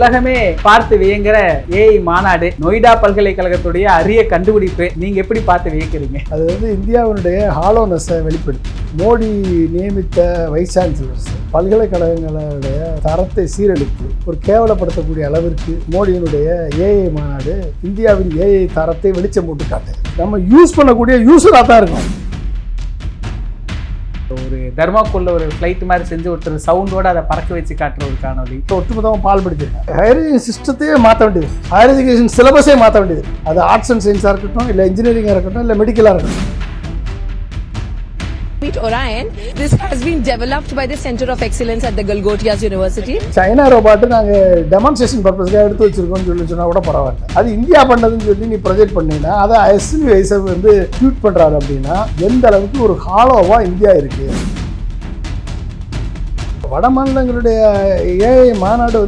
உலகமே பார்த்து வியங்குற ஏஐ மாநாடு, நொய்டா பல்கலைக்கழகத்துடைய அரிய கண்டுபிடிப்பு, நீங்க எப்படி பார்த்து வியக்கிறீங்க? அது இந்தியாவினுடைய ஹாலோனஸை வெளிப்படுத்து. மோடி நியமித்த வைஸ் சான்சலர்ஸ் பல்கலைக்கழகங்களுடைய தரத்தை சீரழித்து ஒரு கேவலப்படுத்தக்கூடிய அளவிற்கு மோடியினுடைய ஏஐ மாநாடு இந்தியாவின் ஏஐ தரத்தை வெளிச்சம் போட்டு காட்டு. நம்ம யூஸ் பண்ணக்கூடிய யூஸராக தான் இருக்கும். ஒரு தர்மாக்குள்ள ஒரு ஃப்ளைட் மாதிரி செஞ்சு ஒருத்தர் சவுண்டோட அதை பறக்க வச்சு காட்டுற ஒரு காணொலி. ஒட்டுமொத்தமாக பால்படுத்திருக்காங்க. ஹையர் எஜுகேஷன் சிஸ்டத்தையே மாற்ற வேண்டியது, ஹையர் எஜுகேஷன் சிலபஸே மாற்ற வேண்டியது. அது ஆர்ட்ஸ் அண்ட் சயின்ஸாக இருக்கட்டும், இல்லை இன்ஜினியரிங்காக இருக்கட்டும், இல்லை மெடிக்கலாக இருக்கட்டும். Meet Orion. This has been developed by the Center of Excellence at the Galgotias University. China robot நாங்கள் டெமான்ஸ்ட்ரேஷன் பர்பஸ்க்காக எடுத்து வச்சிருக்கோம்னு சொன்னா கூட பரவாயில்ல. அது இந்தியா பண்ணதுன்னு சொல்லி நீ ப்ரொஜெக்ட் பண்ணீங்கன்னா அதை எஸ்வி வைசப் ட்வீட் பண்ணுறாரு அப்படின்னா எந்த அளவுக்கு ஒரு ஹாலோவாக இந்தியா இருக்கு. வட மாநிலங்களுடைய ஏஐ மாநாடு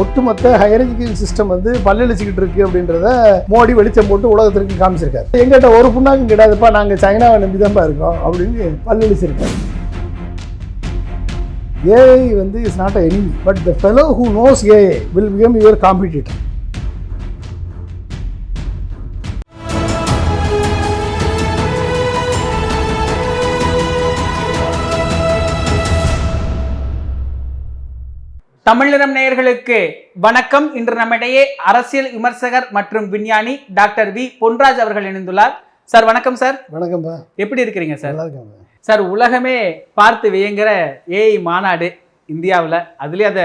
ஒட்டுமொத்த ஹையர் எஜுகேஷன் சிஸ்டம் பல்லளிச்சுக்கிட்டு இருக்கு அப்படின்றத மோடி வெளிச்சம் போட்டு உலகத்திற்கு காமிச்சிருக்காரு. எங்கிட்ட ஒரு புண்ணாக்கும் கிடையாதுப்பா, நாங்கள் சைனாவை நம்பி தான்ப்பா இருக்கோம் அப்படின்னு பல்லளிச்சிருக்காரு. AI is not a enemy, but the fellow who knows AI will become your competitor. தமிழ்நிறம் நேயர்களுக்கு வணக்கம். இன்று நம்மிடையே அரசியல் விமர்சகர் மற்றும் விஞ்ஞானி டாக்டர் வி பொன்ராஜ் அவர்கள் இணைந்துள்ளார். சார் வணக்கம். சார் வணக்கம்பா. எப்படி இருக்கிறீங்க சார்? நல்லா இருக்கேன் சார். உலகமே பார்த்து வியங்குற ஏஐ மாநாடு இந்தியாவில், அதுலேயே அந்த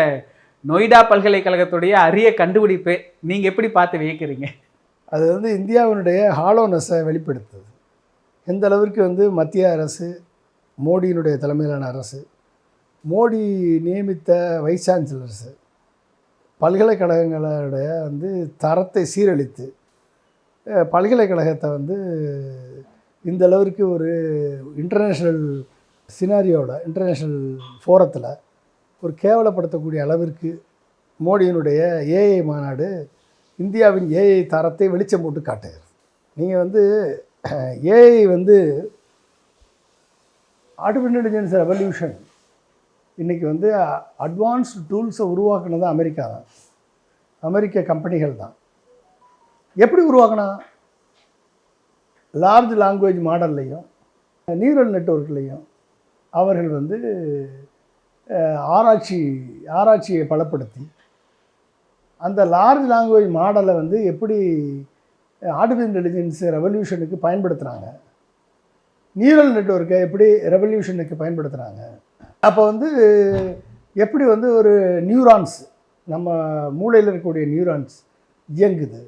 நொய்டா பல்கலைக்கழகத்துடைய அரிய கண்டுபிடிப்பு, நீங்கள் எப்படி பார்த்து வியக்கிறீங்க? அது இந்தியாவினுடைய ஹாலோனஸை வெளிப்படுத்துது. எந்த அளவிற்கு மத்திய அரசு, மோடியினுடைய தலைமையிலான அரசு, மோடி நியமித்த வைஸ் சான்சலர்ஸு பல்கலைக்கழகங்களுடைய தரத்தை சீரழித்து பல்கலைக்கழகத்தை இந்த அளவிற்கு ஒரு இன்டர்நேஷ்னல் சினாரியோட இன்டர்நேஷ்னல் ஃபோரத்தில் ஒரு கேவலப்படுத்தக்கூடிய அளவிற்கு மோடியினுடைய ஏஐ மாநாடு இந்தியாவின் ஏஐ தரத்தை வெளிச்சம் போட்டு காட்டுகிறது. நீங்கள் ஏஐ ஆர்டிஃபிஷியல் இன்டெலிஜென்ஸ் ரெவல்யூஷன் இன்றைக்கி அட்வான்ஸ்டு டூல்ஸை உருவாக்குனது அமெரிக்கா தான், அமெரிக்க கம்பெனிகள் தான். எப்படி உருவாக்கினா? லார்ஜ் லாங்குவேஜ் மாடல்லையும் நியூரல் நெட்வொர்க்லேயும் அவர்கள் ஆராய்ச்சியை பலப்படுத்தி அந்த லார்ஜ் லாங்குவேஜ் மாடலை எப்படி ஆர்டிஃபிஷியல் இன்டெலிஜென்ஸ் ரெவல்யூஷனுக்கு பயன்படுத்துகிறாங்க, நியூரல் நெட்வொர்க்கை எப்படி ரெவல்யூஷனுக்கு பயன்படுத்துகிறாங்க. அப்போ எப்படி ஒரு நியூரான்ஸ், நம்ம மூளையில் இருக்கக்கூடிய நியூரான்ஸ் இயங்குது,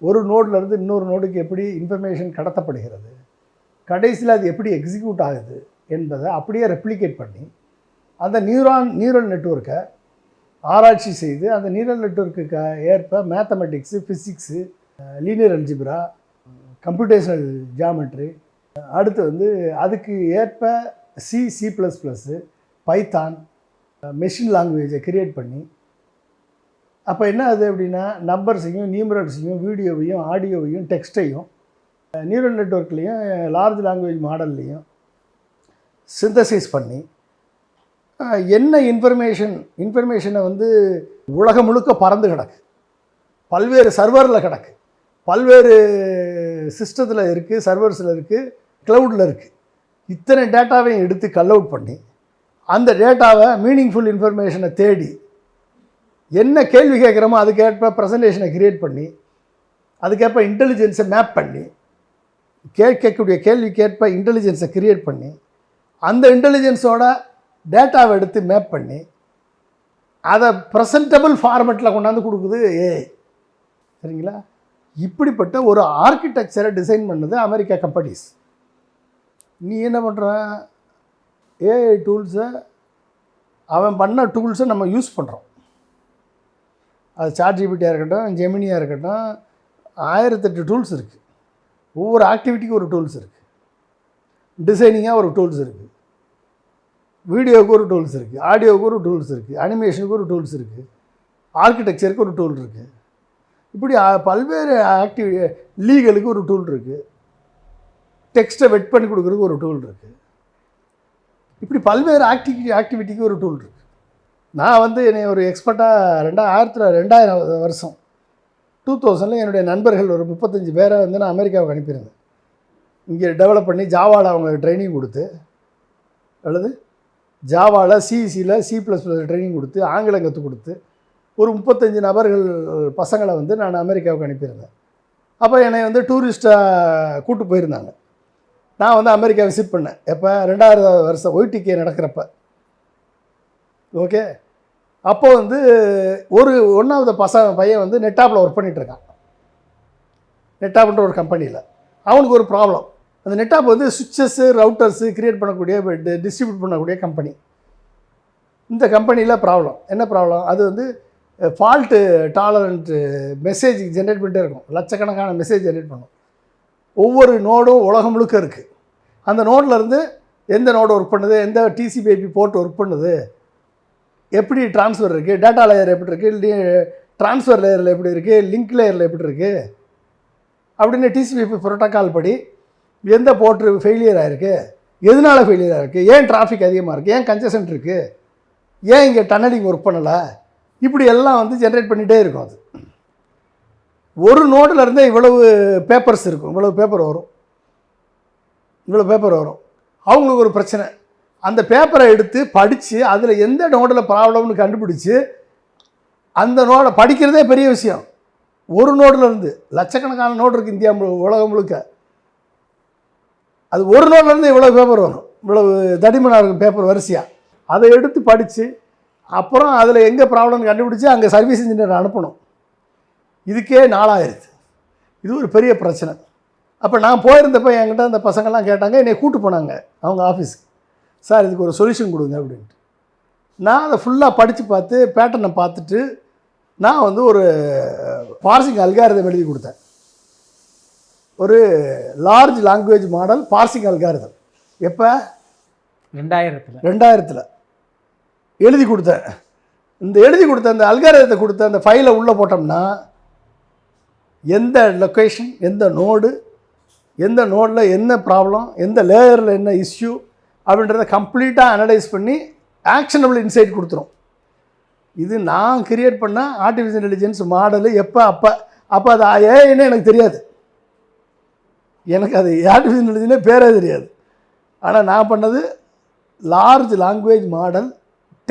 ஒரு நோட்லேருந்து இன்னொரு நோடுக்கு எப்படி இன்ஃபர்மேஷன் கடத்தப்படுகிறது, கடைசியில் அது எப்படி எக்ஸிக்யூட் ஆகுது என்பதை அப்படியே ரெப்ளிகேட் பண்ணி அந்த நியூரல் நெட்வொர்க்கை ஆராய்ச்சி செய்து அந்த நியூரல் நெட்வொர்க்குக்கு ஏற்ப mathematics, physics, linear algebra, computational geometry, அடுத்து அதுக்கு ஏற்ப C++, பைத்தான், மெஷின் லாங்குவேஜை கிரியேட் பண்ணி, அப்போ என்ன ஆகுது அப்படின்னா நம்பர்ஸையும் நியூமரல்ஸையும் வீடியோவையும் ஆடியோவையும் டெக்ஸ்ட்டையும் நியூரல் நெட்வொர்க்லேயும் லார்ஜ் லாங்குவேஜ் மாடல்லையும் சிந்தசைஸ் பண்ணி என்ன இன்ஃபர்மேஷனை உலகம் முழுக்க பறந்து கிடக்கு, பல்வேறு சர்வரில் கிடக்கு, பல்வேறு சிஸ்டத்தில் இருக்குது, சர்வர்ஸில் இருக்குது, க்ளவுடில் இருக்குது. இத்தனை டேட்டாவையும் எடுத்து கல் அவுட் பண்ணி அந்த டேட்டாவை மீனிங்ஃபுல் இன்ஃபர்மேஷனை தேடி என்ன கேள்வி கேட்குறோமோ அதுக்கேற்ப ப்ரெசன்டேஷனை க்ரியேட் பண்ணி அதுக்கேற்ப இன்டெலிஜென்ஸை மேப் பண்ணி கேட்கக்கூடிய கேள்விக்கேற்ப இன்டெலிஜென்ஸை க்ரியேட் பண்ணி அந்த இன்டெலிஜென்ஸோட டேட்டாவை எடுத்து மேப் பண்ணி அதை ப்ரெசன்டபிள் ஃபார்மெட்டில் கொண்டாந்து கொடுக்குது ஏஐ. சரிங்களா? இப்படிப்பட்ட ஒரு ஆர்கிடெக்சரை டிசைன் பண்ணது அமெரிக்கா கம்பெனிஸ். நீ என்ன பண்ணுற? ஏஐ டூல்ஸை, அவன் பண்ண டூல்ஸை நம்ம யூஸ் பண்ணுறோம். அது சாட்ஜிபிட்டியாக இருக்கட்டும், ஜெமினியாக இருக்கட்டும், 1008 டூல்ஸ் இருக்குது. ஒவ்வொரு ஆக்டிவிட்டிக்கும் ஒரு டூல்ஸ் இருக்குது. டிசைனிங்காக ஒரு டூல்ஸ் இருக்குது, வீடியோவுக்கு ஒரு டூல்ஸ் இருக்குது, ஆடியோவுக்கு ஒரு டூல்ஸ் இருக்குது, அனிமேஷனுக்கு ஒரு டூல்ஸ் இருக்குது, ஆர்கிடெக்சருக்கு ஒரு டூல் இருக்குது. இப்படி பல்வேறு லீகலுக்கு ஒரு டூல் இருக்குது, டெக்ஸ்ட்டை வெட் பண்ணி கொடுக்குறதுக்கு ஒரு டூல் இருக்குது. இப்படி பல்வேறு ஆக்டிவிட்டிக்கு ஒரு டூல் இருக்குது. நான் வந்து என்னை ஒரு எக்ஸ்பர்ட்டாக 2000 வருஷம் 2000 என்னுடைய நண்பர்கள் ஒரு 35 பேரை வந்து நான் அமெரிக்காவுக்கு அனுப்பியிருந்தேன். இங்கே டெவலப் பண்ணி ஜாவாவில் அவங்களுக்கு ட்ரைனிங் கொடுத்து, அல்லது ஜாவாவில் சிஇசியில் C++ ட்ரைனிங் கொடுத்து, ஆங்கிலம் கற்றுக் கொடுத்து ஒரு 35 நபர்கள் பசங்களை வந்து நான் அமெரிக்காவுக்கு அனுப்பியிருந்தேன். அப்போ என்னை வந்து டூரிஸ்ட்டாக கூட்டு போயிருந்தாங்க. நான் வந்து அமெரிக்கா விசிட் பண்ணேன். எப்போ 2000 வருஷம் ஒய்டிகே நடக்கிறப்ப. ஓகே, அப்போ வந்து ஒரு ஒன்றாவது பையன் வந்து நெட்டாப்பில் ஒர்க் பண்ணிகிட்ருக்கான். நெட்டாப்ன்ற ஒரு கம்பெனியில் அவனுக்கு ஒரு ப்ராப்ளம். அந்த நெட்டாப் வந்து சுவிட்சஸ்ஸு ரவுட்டர்ஸு க்ரியேட் பண்ணக்கூடிய டிஸ்ட்ரிபியூட் பண்ணக்கூடிய கம்பெனி. இந்த கம்பெனியில் ப்ராப்ளம் என்ன ப்ராப்ளம்? அது வந்து ஃபால்ட்டு டாலரண்ட்டு மெசேஜ் ஜென்ரேட் பண்ணிட்டே இருக்கும். லட்சக்கணக்கான மெசேஜ் ஜென்ரேட் பண்ணும். ஒவ்வொரு நோடும் உலகம் முழுக்க இருக்குது. அந்த நோட்லேருந்து எந்த நோடு ஒர்க் பண்ணுது, எந்த TCP/IP போர்ட் ஒர்க் பண்ணுது, எப்படி ட்ரான்ஸ்ஃபர் இருக்குது, டேட்டா லேயர் எப்படி இருக்குது, ட்ரான்ஸ்ஃபர் லேயரில் எப்படி இருக்குது, லிங்க் லேயரில் எப்படி இருக்குது அப்படின்னு TCP/IP புரோட்டோக்கால் படி எந்த போர்ட்டு ஃபெயிலியர் ஆகிருக்கு, எதனால் ஃபெயிலியர் ஆகிருக்கு, ஏன் டிராஃபிக் அதிகமாக இருக்குது, ஏன் கன்ஜெஷன் இருக்குது, ஏன் இங்கே டன்னலிங் ஒர்க் பண்ணலை, இப்படி எல்லாம் வந்து ஜென்ரேட் பண்ணிகிட்டே இருக்கும். அது ஒரு நோடில் இருந்தே இவ்வளவு பேப்பர்ஸ் இருக்கும், இவ்வளோ பேப்பர் வரும். அவங்களுக்கு ஒரு பிரச்சனை. அந்த பேப்பரை எடுத்து படித்து அதில் எந்த நோடில் ப்ராப்ளம்னு கண்டுபிடிச்சி அந்த நோடை படிக்கிறதே பெரிய விஷயம். ஒரு நோடில் இருந்து லட்சக்கணக்கான நோடு இருக்குது இந்தியா உலகம் முழுக்க. அது ஒரு நோட்லேருந்து இவ்வளோ பேப்பர் வரும், இவ்வளவு தடிமனாக இருக்கும் பேப்பர் வரிசையாக. அதை எடுத்து படித்து அப்புறம் அதில் எங்கே ப்ராப்ளம்னு கண்டுபிடிச்சி அங்கே சர்வீஸ் இன்ஜினியர் அனுப்பணும். இதுக்கே நாளாயிருது. இது ஒரு பெரிய பிரச்சனை. அப்போ நான் போயிருந்தப்போ என்கிட்ட அந்த பசங்கள்லாம் கேட்டாங்க, என்னை கூட்டு போனாங்க அவங்க ஆஃபீஸுக்கு. சார் இதுக்கு ஒரு சொல்யூஷன் கொடுங்க அப்படின்ட்டு. நான் அதை ஃபுல்லாக படித்து பார்த்து பேட்டர்னை பார்த்துட்டு நான் வந்து ஒரு பார்சிங் அல்காரிதம் எழுதி கொடுத்தேன். ஒரு large language model parsing algorithm. எப்போ? 2000 எழுதி கொடுத்தேன். இந்த எழுதி கொடுத்த அந்த அல்காரிதத்தை கொடுத்த அந்த ஃபைலை உள்ளே போட்டோம்னா எந்த லொக்கேஷன், எந்த நோடில் என்ன ப்ராப்ளம், எந்த லேயரில் என்ன இஷ்யூ அப்படின்றத கம்ப்ளீட்டாக அனலைஸ் பண்ணி ஆக்ஷனபிள் இன்சைட் கொடுத்துரும். இது நான் கிரியேட் பண்ண ஆர்டிஃபிஷியல் இன்டெலிஜென்ஸ் மாடலு. அப்போ அது ஏன்னு எனக்கு தெரியாது. எனக்கு அது ஆர்டிஃபிஷியல் இன்டெலிஜென்ஸே பேரே தெரியாது. ஆனால் நான் பண்ணது large language model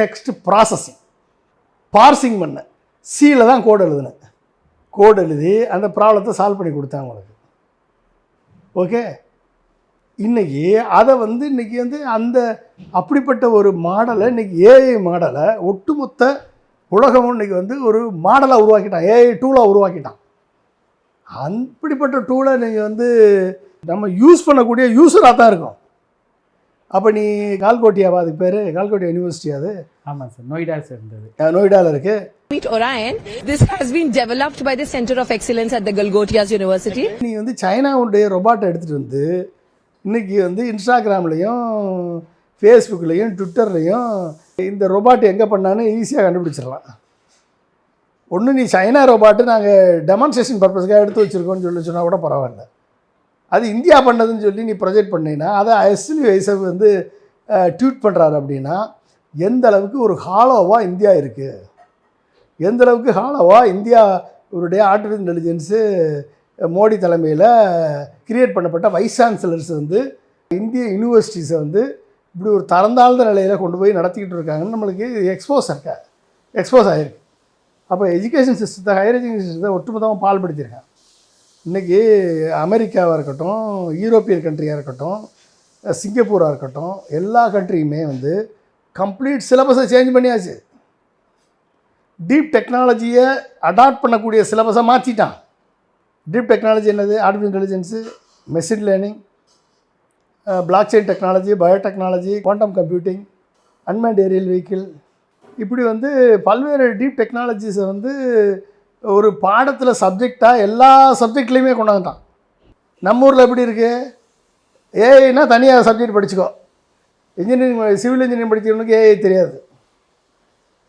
text processing, parsing பண்ணேன். சியில் தான் கோடு எழுதி அந்த ப்ராப்ளத்தை சால்வ் பண்ணி கொடுத்தேன் உங்களுக்கு. ஓகே, இன்றைக்கி அதை வந்து இன்றைக்கி வந்து அந்த அப்படிப்பட்ட ஒரு மாடலை, இன்றைக்கி ஏஐ மாடலை ஒட்டுமொத்த உலகமும் இன்றைக்கி வந்து ஒரு மாடலாக உருவாக்கிட்டான், ஏஐ டூலாக உருவாக்கிட்டான். அப்படிப்பட்ட டூலை நீங்கள் வந்து நம்ம யூஸ் பண்ணக்கூடிய யூஸராக தான் இருக்கும். அப்போ நீ கால்கோட்டியாவா? அதுக்கு பேர் கால்கோட்டியா யூனிவர்சிட்டி. அது ஆமாம் சார், நொய்டா சேர்ந்தது. நொய்டாவில் இருக்குது. Meet Orion. This has been developed by the Center of Excellence at the Galgotias University. நீ வந்து சைனாவுடைய ரொபாட்டை எடுத்துகிட்டு வந்து இன்றைக்கி வந்து இன்ஸ்டாகிராம்லேயும் ஃபேஸ்புக்லேயும் ட்விட்டர்லேயும் இந்த ரொபாட் எங்கே பண்ணான்னு ஈஸியாக கண்டுபிடிச்சிடலாம். ஒன்று நீ சைனா ரொபாட்டு நாங்கள் டெமான்ஸ்ட்ரேஷன் பர்பஸ்க்காக எடுத்து வச்சுருக்கோன்னு சொன்னால் கூட பரவாயில்ல. அது இந்தியா பண்ணதுன்னு சொல்லி நீ ப்ரொஜெக்ட் பண்ணினா அதை எஸ்வி வைசவ் வந்து ட்வீட் பண்ணுறாரு அப்படின்னா எந்த அளவுக்கு ஒரு ஹாலோவாக இந்தியா இருக்குது, எந்த அளவுக்கு ஹாலோவாக இந்தியாவுடைய ஆர்டிஃபிஷியல் இன்டெலிஜென்ஸு மோடி தலைமையில் கிரியேட் பண்ணப்பட்ட வைஸ் சான்சலர்ஸ் வந்து இந்திய யூனிவர்சிட்டிஸை வந்து இப்படி ஒரு தரந்தாழ்ந்த நிலையில் கொண்டு போய் நடத்திக்கிட்டு இருக்காங்கன்னு நம்மளுக்கு எக்ஸ்போஸ் ஆகிருக்கு. அப்போ எஜுகேஷன் சிஸ்டத்தை, ஹையர் எஜுகேஷன் சிஸ்டத்தை ஒட்டுமொத்தமாக பால்படுத்தியிருக்காங்க. இன்றைக்கி அமெரிக்காவாக இருக்கட்டும், யூரோப்பியன் கண்ட்ரியாக இருக்கட்டும், சிங்கப்பூராக இருக்கட்டும், எல்லா கண்ட்ரியுமே வந்து கம்ப்ளீட் சிலபஸை சேஞ்ச் பண்ணியாச்சு. டீப் டெக்னாலஜியை அடாப்ட் பண்ணக்கூடிய சிலபஸை மாற்றிட்டான். டீப் டெக்னாலஜி என்னது? Artificial intelligence, machine learning, block chain technology, biotechnology, quantum computing, unmanned aerial vehicle, இப்படி வந்து பல்வேறு டீப் டெக்னாலஜிஸை வந்து ஒரு பாடத்தில் சப்ஜெக்டாக எல்லா சப்ஜெக்ட்லேயுமே கொண்டு வந்துட்டான். நம்ம ஊரில் எப்படி இருக்குது? ஏஐனா தனியாக சப்ஜெக்ட் படிச்சுக்கோ. இன்ஜினியரிங், சிவில் இன்ஜினியரிங் படிக்கிறவனுக்கு ஏஐ தெரியாது,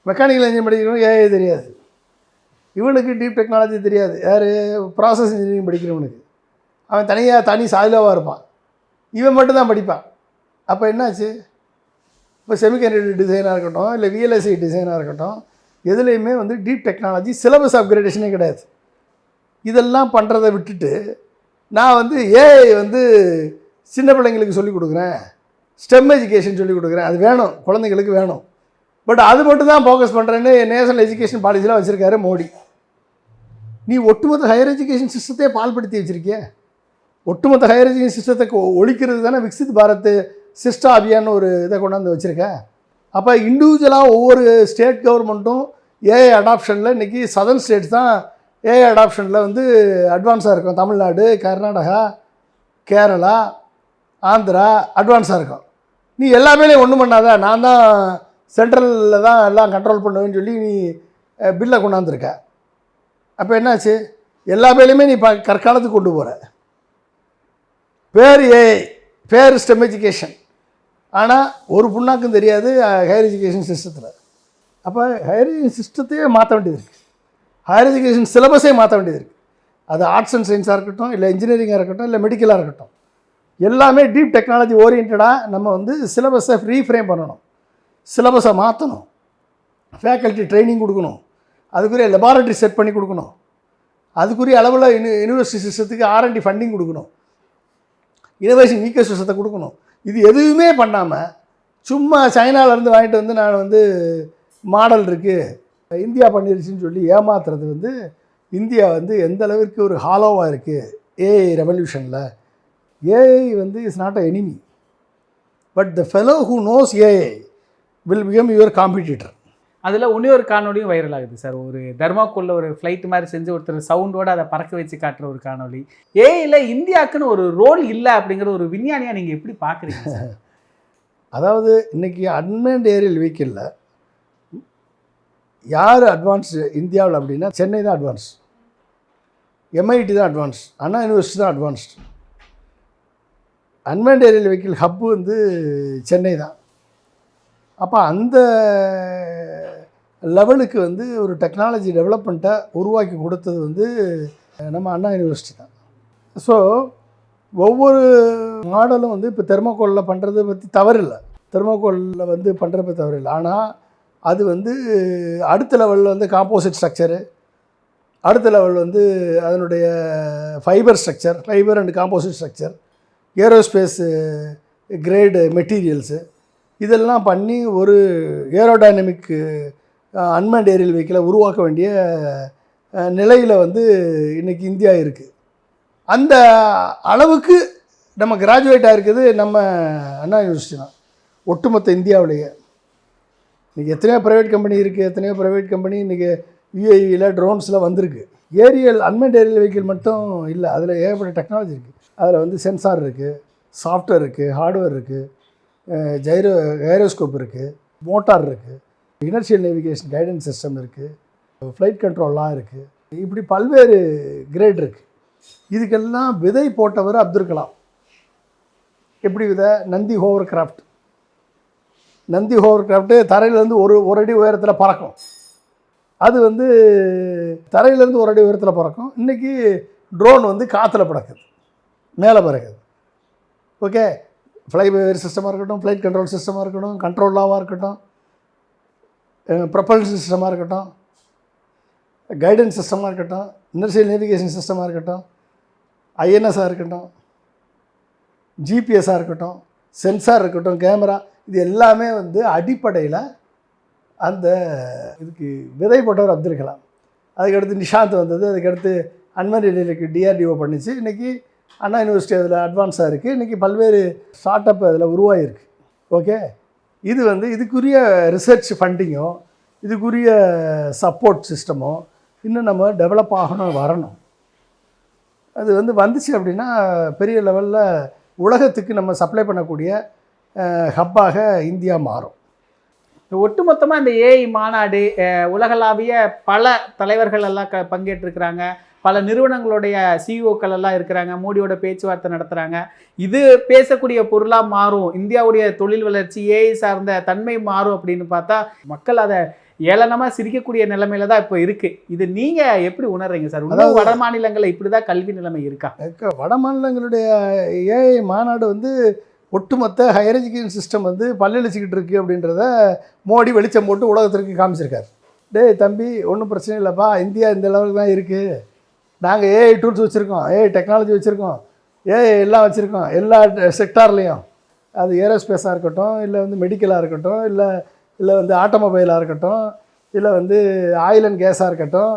மெக்கானிக்கல் இன்ஜினியரிங் படிக்கிறவனுக்கு ஏஐ தெரியாது, இவனுக்கு டீப் டெக்னாலஜி தெரியாது. யார்? ப்ராசஸ் இன்ஜினியரிங் படிக்கிறவனுக்கு அவன் தனி சாயிலாவாக இருப்பான், இவன் மட்டும்தான் படிப்பான். அப்போ என்னாச்சு? இப்போ செமிகண்டக்டர் டிசைனாக இருக்கட்டும், இல்லை விஎல்எஸ்ஐ டிசைனாக இருக்கட்டும், எதுலேயுமே வந்து டீப் டெக்னாலஜி சிலபஸ் அப்கிரேடேஷனே கிடையாது. இதெல்லாம் பண்ணுறதை விட்டுட்டு நான் வந்து ஏஐ வந்து சின்ன பிள்ளைங்களுக்கு சொல்லிக் கொடுக்குறேன், ஸ்டெம் எஜுகேஷன் சொல்லிக் கொடுக்குறேன், அது வேணும், குழந்தைங்களுக்கு வேணும். பட் அது மட்டும் தான் ஃபோக்கஸ் பண்ணுறேன்னு நேஷனல் எஜுகேஷன் பாலிசிலாம் வச்சுருக்காரு மோடி. நீ ஒட்டுமொத்த ஹையர் எஜுகேஷன் சிஸ்டத்தையே பால்படுத்தி வச்சுருக்கிய. ஒட்டுமொத்த ஹையர் எஜுகேஷன் சிஸ்டத்தை ஒழிக்கிறது தானே விக்சித் பாரத் சிஸ்டா அபியான்னு ஒரு இதை கொண்டாந்து வச்சுருக்க. அப்போ இண்டிவிஜுவலாக ஒவ்வொரு ஸ்டேட் கவர்மெண்ட்டும் ஏஐ அடாப்ஷனில் இன்றைக்கி சதர்ன் ஸ்டேட்ஸ் தான் ஏஐ அடாப்ஷனில் வந்து அட்வான்ஸாக இருக்கும். தமிழ்நாடு, கர்நாடகா, கேரளா, ஆந்திரா அட்வான்ஸாக இருக்கும். நீ எல்லாமே ஒன்றும் பண்ணாத, நான் தான் சென்ட்ரலில் தான் எல்லாம் கண்ட்ரோல் பண்ணுவேன்னு சொல்லி நீ பில்லை கொண்டாந்துருக்க. அப்போ என்னாச்சு? எல்லா வேலையுமே நீ கற்காலத்துக்கு கொண்டு போகிற. பேர் ஏஐ, பேர் ஸ்டெம் எஜுகேஷன், ஆனால் ஒரு புண்ணாக்கும் தெரியாது ஹையர் எஜுகேஷன் சிஸ்டத்தில். அப்போ ஹையர் எஜுகேஷன் சிஸ்டத்தையே மாற்ற வேண்டியது இருக்குது. ஹையர் எஜுகேஷன் சிலபஸே மாற்ற வேண்டியது இருக்குது. அது ஆர்ட்ஸ் அண்ட் சயின்ஸாக இருக்கட்டும், இல்லை இன்ஜினியரிங்காக இருக்கட்டும், இல்லை மெடிக்கலாக இருக்கட்டும், எல்லாமே டீப் டெக்னாலஜி ஓரியன்டாக நம்ம வந்து சிலபஸை ரீஃப்ரேம் பண்ணணும், சிலபஸை மாற்றணும், ஃபேக்கல்ட்டி ட்ரைனிங் கொடுக்கணும், அதுக்குரிய லெபார்ட்டரி செட் பண்ணி கொடுக்கணும், அதுக்குரிய அளவில் யூனிவர்சிட்டி சிஸ்டத்துக்கு R&D ஃபண்டிங் கொடுக்கணும், இனோவேஷன் ஈக்கோ சிஸ்டத்தை கொடுக்கணும். இது எதுவுமே பண்ணாமல் சும்மா சைனாவிலேருந்து வாங்கிட்டு வந்து நான் வந்து மாடல் இருக்குது இந்தியா பண்ணிருச்சுன்னு சொல்லி ஏமாத்துறது வந்து இந்தியா வந்து எந்த அளவிற்கு ஒரு ஹாலோவாக இருக்குது ஏஐ ரெவல்யூஷனில். ஏஐ வந்து is not a enemy, but the fellow who knows AI will become your competitor. அதில் இன்னொரு காணொலியும் வைரல் ஆகுது சார். ஒரு தர்மாக்குள்ள ஒரு ஃப்ளைட் மாதிரி செஞ்சு ஒருத்தர் சவுண்டோடு அதை பறக்க வச்சு காட்டுற ஒரு காணொலி. ஏஐல இந்தியாவுக்குன்னு ஒரு ரோல் இல்லை அப்படிங்கிற ஒரு விஞ்ஞானியாக நீங்கள் எப்படி பார்க்குறீங்க? அதாவது இன்றைக்கி அன்மேண்ட் ஏரியல் வெஹிக்கிளில் யார் அட்வான்ஸ்டு இந்தியாவில் அப்படின்னா சென்னை தான் அட்வான்ஸ், எம்ஐடி தான் அட்வான்ஸ், அண்ணா யூனிவர்சிட்டி தான் advanced. Unmanned aerial vehicle hub வந்து சென்னை தான். அப்போ அந்த லெவலுக்கு வந்து ஒரு டெக்னாலஜி டெவலப்மெண்ட்டை உருவாக்கி கொடுத்தது வந்து நம்ம அண்ணா யூனிவர்சிட்டி தான். ஸோ ஒவ்வொரு மாடலும் வந்து இப்போ தெர்மோகோலில் பண்ணுறதை பற்றி தவறில்லை, தெர்மோகோலில் வந்து பண்ணுறப்ப தவறில்லை. ஆனால் அது வந்து அடுத்த லெவலில் வந்து காம்போசிட் ஸ்ட்ரக்சரு, அடுத்த லெவல் வந்து அதனுடைய fibre structure, fibre and composite structure, aerospace grade materials, இதெல்லாம் பண்ணி ஒரு ஏரோடைனமிக் அன்மேண்ட் ஏரியல் வெஹிக்கிளை உருவாக்க வேண்டிய நிலையில் வந்து இன்றைக்கி இந்தியா இருக்குது. அந்த அளவுக்கு நம்ம கிராஜுவேட் ஆகிருக்குது நம்ம அண்ணா யூனிவர்சிட்டி தான் ஒட்டுமொத்த இந்தியாவிலேயே. இன்றைக்கி எத்தனையோ ப்ரைவேட் கம்பெனி இருக்குது, எத்தனையோ ப்ரைவேட் கம்பெனி இன்றைக்கி யூஏஇயில் ட்ரோன்ஸில் வந்திருக்கு. அன்மேண்ட் ஏரியல் வெஹிக்கிள் மட்டும் இல்லை, அதில் ஏகப்பட்ட டெக்னாலஜி இருக்குது. அதில் வந்து சென்சார் இருக்குது, சாஃப்ட்வேர் இருக்குது, ஹார்ட்வேர் இருக்குது, கைரோஸ்கோப் இருக்குது, மோட்டார் இருக்குது, இனர்ஷியல் நேவிகேஷன் கைடன்ஸ் சிஸ்டம் இருக்குது, ஃப்ளைட் கண்ட்ரோல்லாம் இருக்குது. இப்படி பல்வேறு கிரேட் இருக்குது. இதுக்கெல்லாம் விதை போட்டவர் அப்துல் கலாம். எப்படி விதை? Nandi hovercraft. Nandi hovercraft தரையிலேருந்து ஒரு அடி உயரத்தில் பறக்கும். அது வந்து தரையிலேருந்து ஒரு அடி உயரத்தில் பறக்கும். இன்றைக்கி ட்ரோன் வந்து காற்றுல பறக்குது, மேலே பறக்குது. ஓகே, ஃப்ளைவேர் சிஸ்டமாக இருக்கட்டும், ஃப்ளைட் கண்ட்ரோல் சிஸ்டமாக இருக்கட்டும், கண்ட்ரோலாவாக இருக்கட்டும், ப்ரொபல்ஷன் சிஸ்டமாக இருக்கட்டும், கைடன்ஸ் சிஸ்டமாக இருக்கட்டும், இனர்ஷியல் நேவிகேஷன் சிஸ்டமாக இருக்கட்டும், ஐஎன்எஸ்ஸாக இருக்கட்டும், ஜிபிஎஸ்ஸாக இருக்கட்டும், சென்சார் இருக்கட்டும், கேமரா, இது எல்லாமே வந்து அடிப்படையில் அந்த இதுக்கு விதை போட்டவர் அப்துல் கலாம். அதுக்கடுத்து நிஷாந்த் வந்தது, அதுக்கடுத்து அன்மேண்ட் ஏரியலுக்கு டிஆர்டிஓ பண்ணிச்சு. இன்றைக்கி அண்ணா யூனிவர்சிட்டி அதில் அட்வான்ஸாக இருக்குது. இன்றைக்கி பல்வேறு ஸ்டார்ட் அப் அதில் உருவாகிருக்கு. ஓகே, இது வந்து இதுக்குரிய ரிசர்ச் ஃபண்டிங்கோ, இதுக்குரிய சப்போர்ட் சிஸ்டமோ இன்னும் நம்ம டெவலப் ஆகணும், வரணும். அது வந்து வந்துச்சு அப்படின்னா பெரிய லெவலில் உலகத்துக்கு நம்ம சப்ளை பண்ணக்கூடிய ஹப்பாக இந்தியா மாறும். ஒட்டுமொத்தமாக இந்த ஏஐ மாநாடு உலகளாவிய பல தலைவர்கள் எல்லாம் பங்கேற்றிருக்கிறாங்க, பல நிறுவனங்களுடைய சிஇஓக்கள் எல்லாம் இருக்கிறாங்க, மோடியோட பேச்சுவார்த்தை நடத்துகிறாங்க. இது பேசக்கூடிய பொருளாக மாறும், இந்தியாவுடைய தொழில் வளர்ச்சி ஏஐ சார்ந்த தன்மை மாறும் அப்படின்னு பார்த்தா மக்கள் அதை ஏளனமாக சிரிக்கக்கூடிய நிலைமையில தான் இப்போ இருக்குது. இது நீங்கள் எப்படி உணர்றீங்க சார்? அதாவது வட மாநிலங்களில் இப்படி தான் கல்வி நிலைமை இருக்கா? வட மாநிலங்களுடைய ஏஐ மாநாடு வந்து ஒட்டுமொத்த ஹையர் எஜுகேஷன் சிஸ்டம் வந்து பல்லளிச்சிக்கிட்டு இருக்குது அப்படின்றத மோடி வெளிச்சம் போட்டு உலகத்திற்கு காமிச்சிருக்காரு. டேய் தம்பி, ஒன்றும் பிரச்சனை இல்லைப்பா, இந்தியா இந்த லெவலுக்கு தான் இருக்குது, நாங்கள் ஏஐ டூல்ஸ் வச்சுருக்கோம், ஏஐ டெக்னாலஜி வச்சுருக்கோம், ஏஐ எல்லாம் வச்சுருக்கோம், எல்லா செக்டார்லேயும். அது ஏரோஸ்பேஸாக இருக்கட்டும், இல்லை வந்து மெடிக்கலாக இருக்கட்டும், இல்லை வந்து ஆட்டோமொபைலாக இருக்கட்டும், இல்லை வந்து ஆயில் அண்ட் கேஸாக இருக்கட்டும்,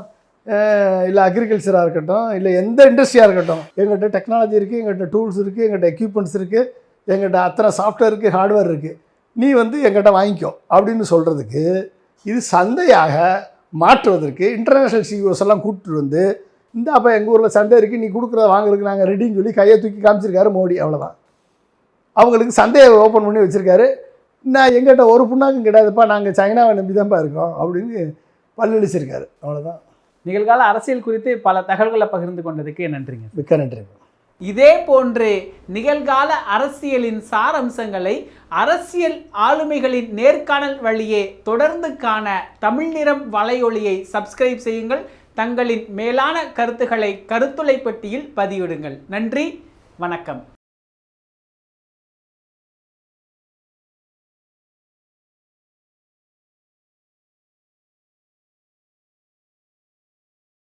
இல்லை அக்ரிகல்ச்சராக இருக்கட்டும், இல்லை எந்த இண்டஸ்ட்ரியாக இருக்கட்டும், எங்கள்கிட்ட டெக்னாலஜி இருக்குது, எங்கள்கிட்ட டூல்ஸ் இருக்குது, எங்கள்கிட்ட எக்யூப்மெண்ட்ஸ் இருக்குது, எங்கள்கிட்ட அத்தனை சாஃப்ட்வேர் இருக்குது, ஹார்ட்வேர் இருக்குது, நீ வந்து எங்கள்கிட்ட வாங்கிக்கோ அப்படின்னு சொல்கிறதுக்கு, இது சந்தையாக மாற்றுவதற்கு இன்டர்நேஷ்னல் சிஇஓஸ் எல்லாம் கூப்பிட்டு வந்து, இந்த அப்போ எங்கள் ஊரில் சந்தை இருக்குது, நீ கொடுக்குறத வாங்குறதுக்கு நாங்கள் ரெடின்னு சொல்லி கையை தூக்கி காமிச்சிருக்காரு மோடி. அவ்வளோதான். அவங்களுக்கு சந்தையை ஓப்பன் பண்ணி வச்சுருக்காரு. நான் எங்கிட்ட ஒரு புண்ணாக்கும் கிடையாதுப்பா, நாங்கள் சைனாவை நம்பி தான்ப்பா இருக்கோம் அப்படின்னு பல்லளிச்சிருக்காரு. அவ்வளோதான். நிகழ்கால அரசியல் குறித்து பல தகவல்களை பகிர்ந்து கொண்டதுக்கு நன்றிங்க. மிக்க நன்றி. இதே போன்று நிகழ்கால அரசியலின் சாரம்சங்களை அரசியல் ஆளுமைகளின் நேர்காணல் வழியே தொடர்ந்து காண தமிழ் நிறம் வலையொலியை சப்ஸ்கிரைப் செய்யுங்கள். தங்களின் மேலான கருத்துக்களை கருத்துளை பெட்டியில் பதிவிடுங்கள். நன்றி, வணக்கம்.